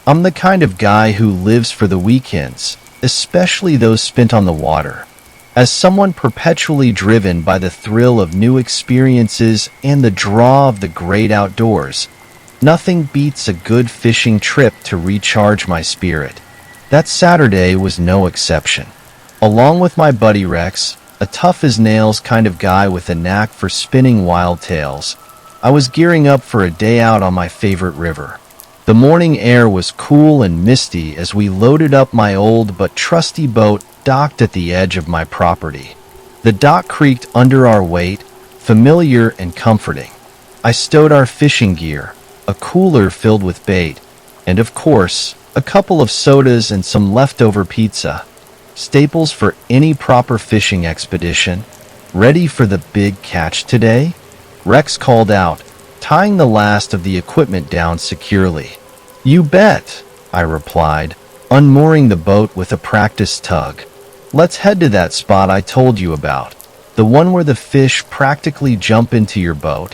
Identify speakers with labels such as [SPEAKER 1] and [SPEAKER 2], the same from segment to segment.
[SPEAKER 1] I'm the kind of guy who lives for the weekends, especially those spent on the water. As someone perpetually driven by the thrill of new experiences and the draw of the great outdoors, nothing beats a good fishing trip to recharge my spirit. That Saturday was no exception. Along with my buddy Rex, a tough-as-nails kind of guy with a knack for spinning wild tales, I was gearing up for a day out on my favorite river. The morning air was cool and misty as we loaded up my old but trusty boat docked at the edge of my property. The dock creaked under our weight, familiar and comforting. I stowed our fishing gear, a cooler filled with bait, and of course, a couple of sodas and some leftover pizza, staples for any proper fishing expedition. Ready for the big catch today? Rex called out, tying the last of the equipment down securely. You bet, I replied, unmooring the boat with a practice tug. Let's head to that spot I told you about, the one where the fish practically jump into your boat.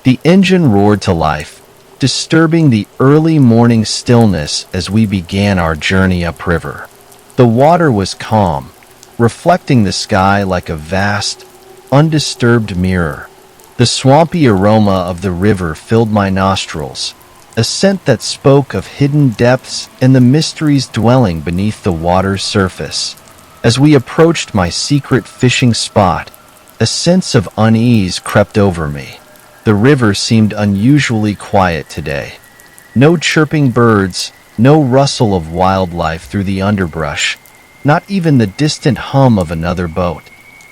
[SPEAKER 1] The engine roared to life, disturbing the early morning stillness as we began our journey upriver. The water was calm, reflecting the sky like a vast, undisturbed mirror. The swampy aroma of the river filled my nostrils, a scent that spoke of hidden depths and the mysteries dwelling beneath the water's surface. As we approached my secret fishing spot, a sense of unease crept over me. The river seemed unusually quiet today. No chirping birds, no rustle of wildlife through the underbrush, not even the distant hum of another boat.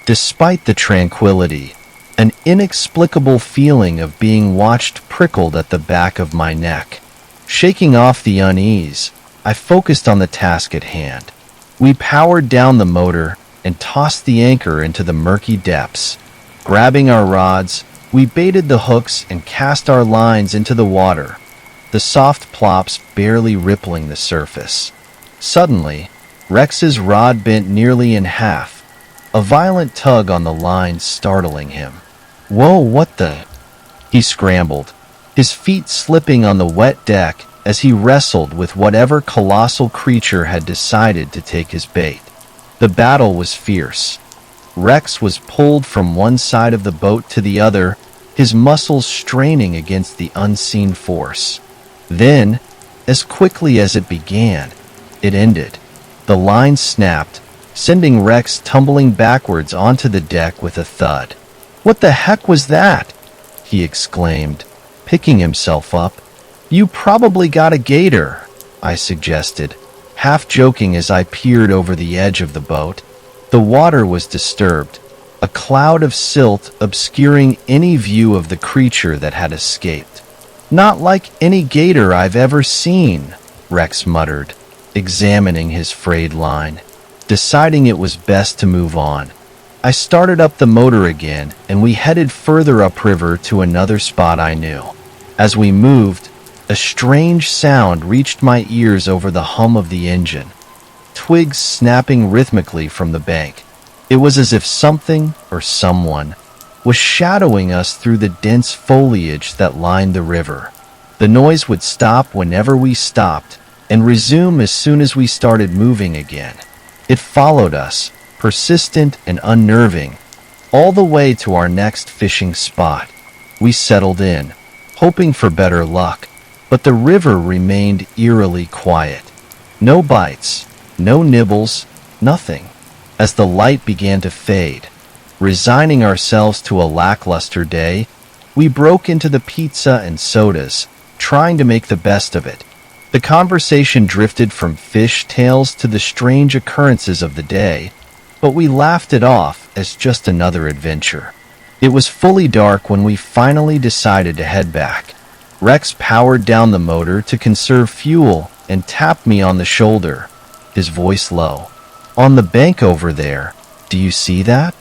[SPEAKER 1] Despite the tranquility, an inexplicable feeling of being watched prickled at the back of my neck. Shaking off the unease, I focused on the task at hand. We powered down the motor and tossed the anchor into the murky depths. Grabbing our rods, we baited the hooks and cast our lines into the water, the soft plops barely rippling the surface. Suddenly, Rex's rod bent nearly in half, a violent tug on the line startling him. Whoa, what the? He scrambled, his feet slipping on the wet deck as he wrestled with whatever colossal creature had decided to take his bait. The battle was fierce. Rex was pulled from one side of the boat to the other, his muscles straining against the unseen force. Then, as quickly as it began, it ended. The line snapped, sending Rex tumbling backwards onto the deck with a thud. What the heck was that? He exclaimed, picking himself up. You probably got a gator, I suggested, half joking as I peered over the edge of the boat. The water was disturbed, a cloud of silt obscuring any view of the creature that had escaped. Not like any gator I've ever seen, Rex muttered, examining his frayed line. Deciding it was best to move on, I started up the motor again and we headed further upriver to another spot I knew. As we moved, a strange sound reached my ears over the hum of the engine, twigs snapping rhythmically from the bank. It was as if something or someone was shadowing us through the dense foliage that lined the river. The noise would stop whenever we stopped and resume as soon as we started moving again. It followed us, persistent and unnerving, all the way to our next fishing spot. We settled in, hoping for better luck, but the river remained eerily quiet. No bites, no nibbles, nothing. As the light began to fade, resigning ourselves to a lackluster day, we broke into the pizza and sodas, trying to make the best of it. The conversation drifted from fish tales to the strange occurrences of the day, but we laughed it off as just another adventure. It was fully dark when we finally decided to head back. Rex powered down the motor to conserve fuel and tapped me on the shoulder, his voice low. On the bank over there, do you see that?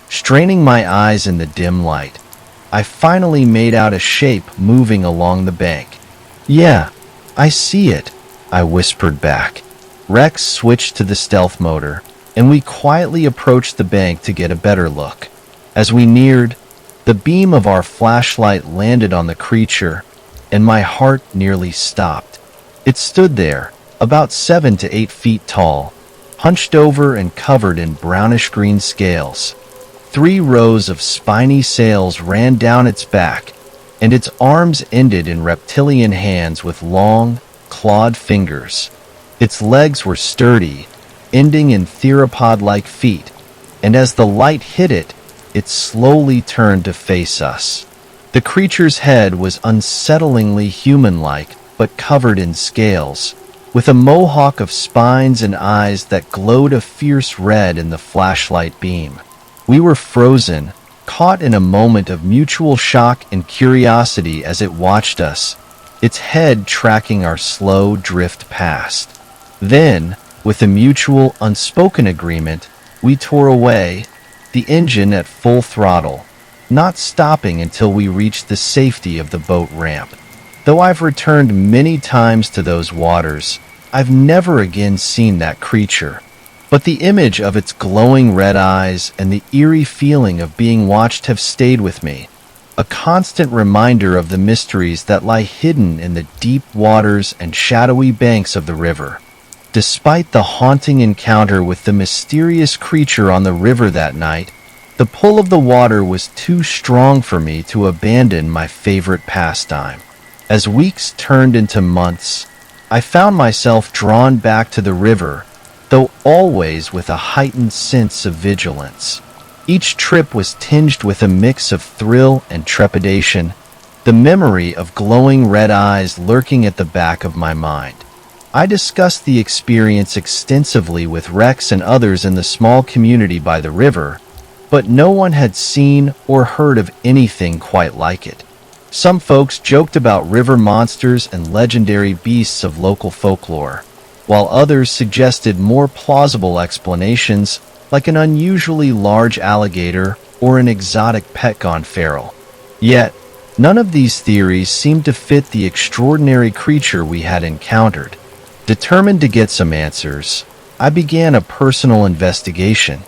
[SPEAKER 1] Straining my eyes in the dim light, I finally made out a shape moving along the bank. Yeah, I see it, I whispered back. Rex switched to the stealth motor, and we quietly approached the bank to get a better look. As we neared, the beam of our flashlight landed on the creature, and my heart nearly stopped. It stood there, about 7 to 8 feet tall, hunched over and covered in brownish-green scales. 3 rows of spiny sails ran down its back, and its arms ended in reptilian hands with long, clawed fingers. Its legs were sturdy, ending in theropod-like feet, and as the light hit it, it slowly turned to face us. The creature's head was unsettlingly human-like, but covered in scales, with a mohawk of spines and eyes that glowed a fierce red in the flashlight beam. We were frozen, caught in a moment of mutual shock and curiosity as it watched us, its head tracking our slow drift past. Then, with a mutual, unspoken agreement, we tore away, the engine at full throttle, not stopping until we reached the safety of the boat ramp. Though I've returned many times to those waters, I've never again seen that creature. But the image of its glowing red eyes and the eerie feeling of being watched have stayed with me, a constant reminder of the mysteries that lie hidden in the deep waters and shadowy banks of the river. Despite the haunting encounter with the mysterious creature on the river that night, the pull of the water was too strong for me to abandon my favorite pastime. As weeks turned into months, I found myself drawn back to the river, though always with a heightened sense of vigilance. Each trip was tinged with a mix of thrill and trepidation, the memory of glowing red eyes lurking at the back of my mind. I discussed the experience extensively with Rex and others in the small community by the river, but no one had seen or heard of anything quite like it. Some folks joked about river monsters and legendary beasts of local folklore, while others suggested more plausible explanations like an unusually large alligator or an exotic pet gone feral. Yet, none of these theories seemed to fit the extraordinary creature we had encountered. Determined to get some answers, I began a personal investigation.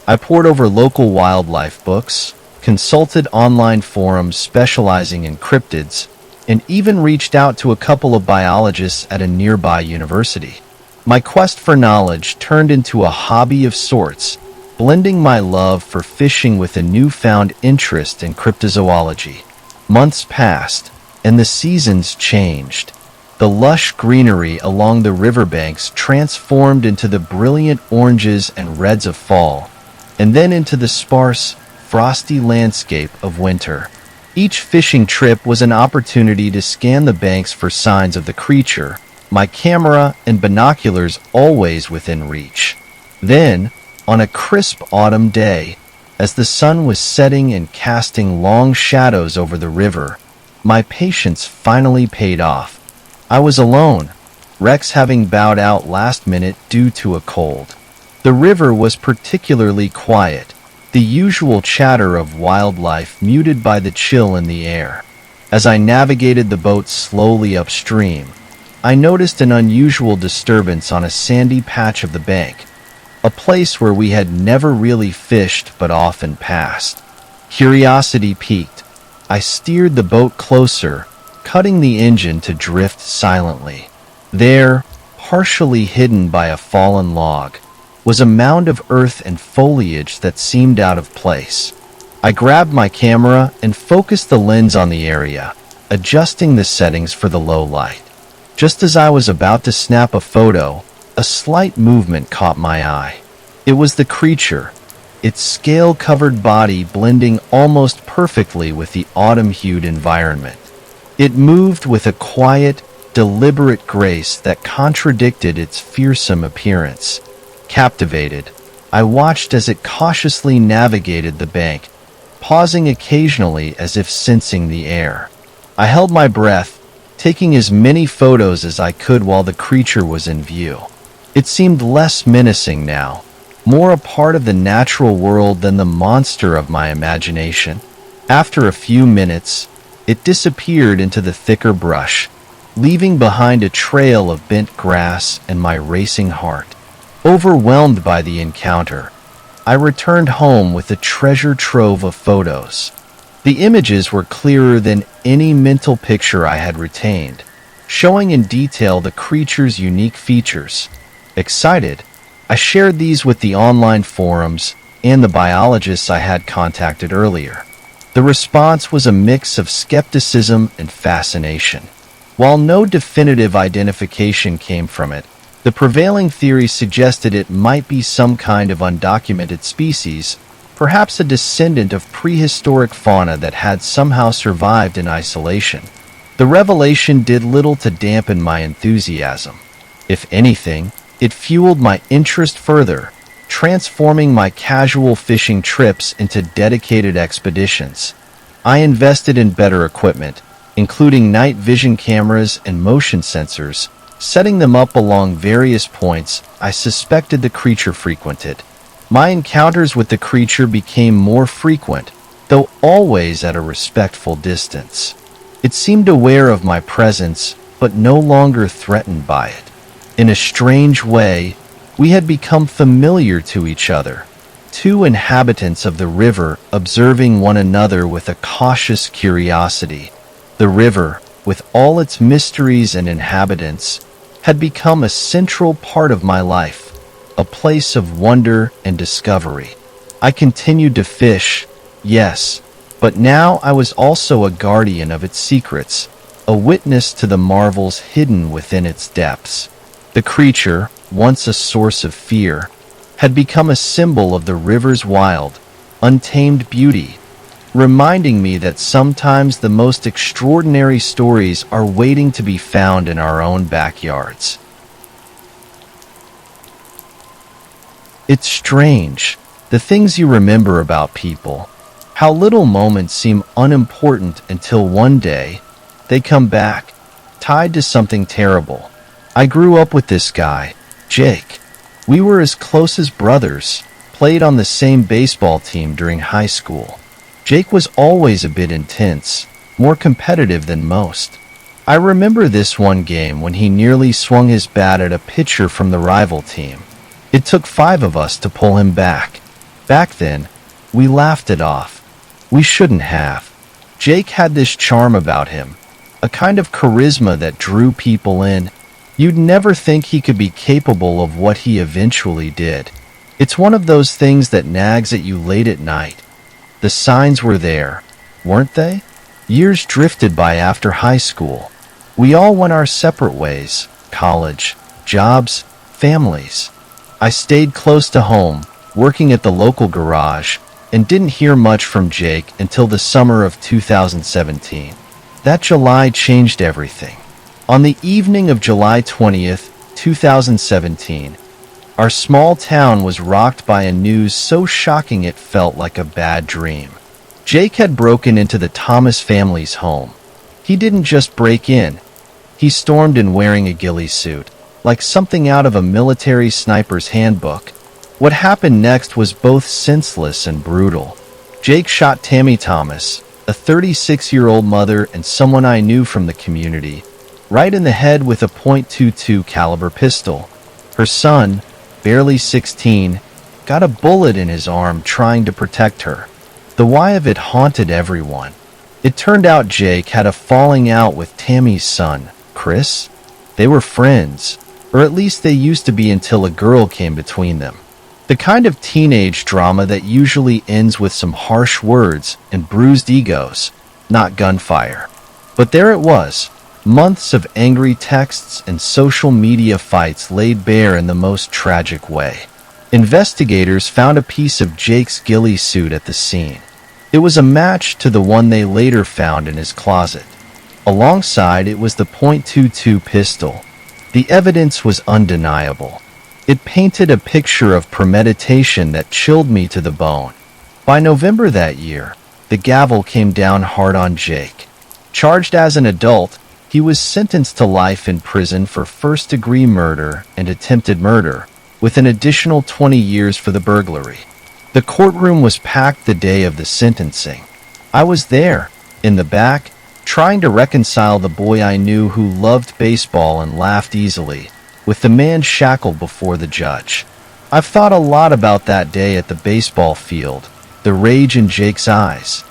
[SPEAKER 1] I pored over local wildlife books, consulted online forums specializing in cryptids, and even reached out to a couple of biologists at a nearby university. My quest for knowledge turned into a hobby of sorts, blending my love for fishing with a newfound interest in cryptozoology. Months passed, and the seasons changed. The lush greenery along the riverbanks transformed into the brilliant oranges and reds of fall, and then into the sparse, frosty landscape of winter. Each fishing trip was an opportunity to scan the banks for signs of the creature, my camera and binoculars always within reach. Then, on a crisp autumn day, as the sun was setting and casting long shadows over the river, my patience finally paid off. I was alone, Rex having bowed out last minute due to a cold. The river was particularly quiet, the usual chatter of wildlife muted by the chill in the air. As I navigated the boat slowly upstream, I noticed an unusual disturbance on a sandy patch of the bank, a place where we had never really fished but often passed. Curiosity piqued. I steered the boat closer, cutting the engine to drift silently. There, partially hidden by a fallen log, was a mound of earth and foliage that seemed out of place. I grabbed my camera and focused the lens on the area, adjusting the settings for the low light. Just as I was about to snap a photo, a slight movement caught my eye. It was the creature, its scale-covered body blending almost perfectly with the autumn-hued environment. It moved with a quiet, deliberate grace that contradicted its fearsome appearance. Captivated, I watched as it cautiously navigated the bank, pausing occasionally as if sensing the air. I held my breath, taking as many photos as I could while the creature was in view. It seemed less menacing now, more a part of the natural world than the monster of my imagination. After a few minutes, it disappeared into the thicker brush, leaving behind a trail of bent grass and my racing heart. Overwhelmed by the encounter, I returned home with a treasure trove of photos. The images were clearer than any mental picture I had retained, showing in detail the creature's unique features. Excited, I shared these with the online forums and the biologists I had contacted earlier. The response was a mix of skepticism and fascination. While no definitive identification came from it, the prevailing theory suggested it might be some kind of undocumented species, perhaps a descendant of prehistoric fauna that had somehow survived in isolation. The revelation did little to dampen my enthusiasm. If anything, it fueled my interest further, transforming my casual fishing trips into dedicated expeditions. I invested in better equipment, including night vision cameras and motion sensors, setting them up along various points I suspected the creature frequented. My encounters with the creature became more frequent, though always at a respectful distance. It seemed aware of my presence, but no longer threatened by it. In a strange way, we had become familiar to each other, two inhabitants of the river observing one another with a cautious curiosity. The river, with all its mysteries and inhabitants, had become a central part of my life, a place of wonder and discovery. I continued to fish, yes, but now I was also a guardian of its secrets, a witness to the marvels hidden within its depths. The creature, once a source of fear, had become a symbol of the river's wild, untamed beauty, reminding me that sometimes the most extraordinary stories are waiting to be found in our own backyards. It's strange, the things you remember about people, how little moments seem unimportant until one day they come back, tied to something terrible. I grew up with this guy, Jake. We were as close as brothers, played on the same baseball team during high school. Jake was always a bit intense, more competitive than most. I remember this one game when he nearly swung his bat at a pitcher from the rival team. It took 5 of us to pull him back. Back then, we laughed it off. We shouldn't have. Jake had this charm about him, a kind of charisma that drew people in. You'd never think he could be capable of what he eventually did. It's one of those things that nags at you late at night. The signs were there, weren't they? Years drifted by after high school. We all went our separate ways, college, jobs, families. I stayed close to home, working at the local garage, and didn't hear much from Jake until the summer of 2017. That July changed everything. On the evening of July 20th, 2017, our small town was rocked by a news so shocking it felt like a bad dream. Jake had broken into the Thomas family's home. He didn't just break in. He stormed in wearing a ghillie suit, like something out of a military sniper's handbook. What happened next was both senseless and brutal. Jake shot Tammy Thomas, a 36-year-old mother and someone I knew from the community, right in the head with a .22 caliber pistol. Her son, barely 16, got a bullet in his arm trying to protect her. The why of it haunted everyone. It turned out Jake had a falling out with Tammy's son, Chris. They were friends, or at least they used to be until a girl came between them. The kind of teenage drama that usually ends with some harsh words and bruised egos, not gunfire. But there it was, months of angry texts and social media fights laid bare in the most tragic way. Investigators found a piece of Jake's ghillie suit at the scene. It was a match to the one they later found in his closet. Alongside it was the .22 pistol. The evidence was undeniable. It painted a picture of premeditation that chilled me to the bone. By November that year, the gavel came down hard on Jake. Charged as an adult, he was sentenced to life in prison for first-degree murder and attempted murder, with an additional 20 years for the burglary. The courtroom was packed the day of the sentencing. I was there, in the back, trying to reconcile the boy I knew who loved baseball and laughed easily, with the man shackled before the judge. I've thought a lot about that day at the baseball field, the rage in Jake's eyes.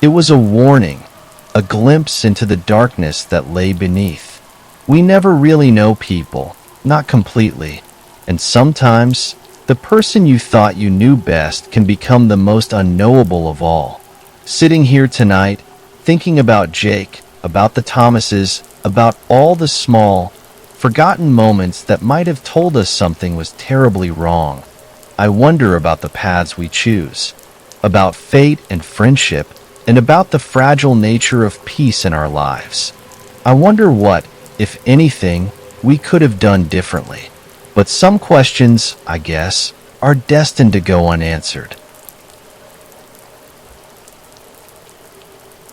[SPEAKER 1] It was a warning, a glimpse into the darkness that lay beneath. We never really know people, not completely, and sometimes the person you thought you knew best can become the most unknowable of all. Sitting here tonight, thinking about Jake, about the Thomases, about all the small, forgotten moments that might have told us something was terribly wrong. I wonder about the paths we choose, about fate and friendship, and about the fragile nature of peace in our lives. I wonder what, if anything, we could have done differently. But some questions, I guess, are destined to go unanswered.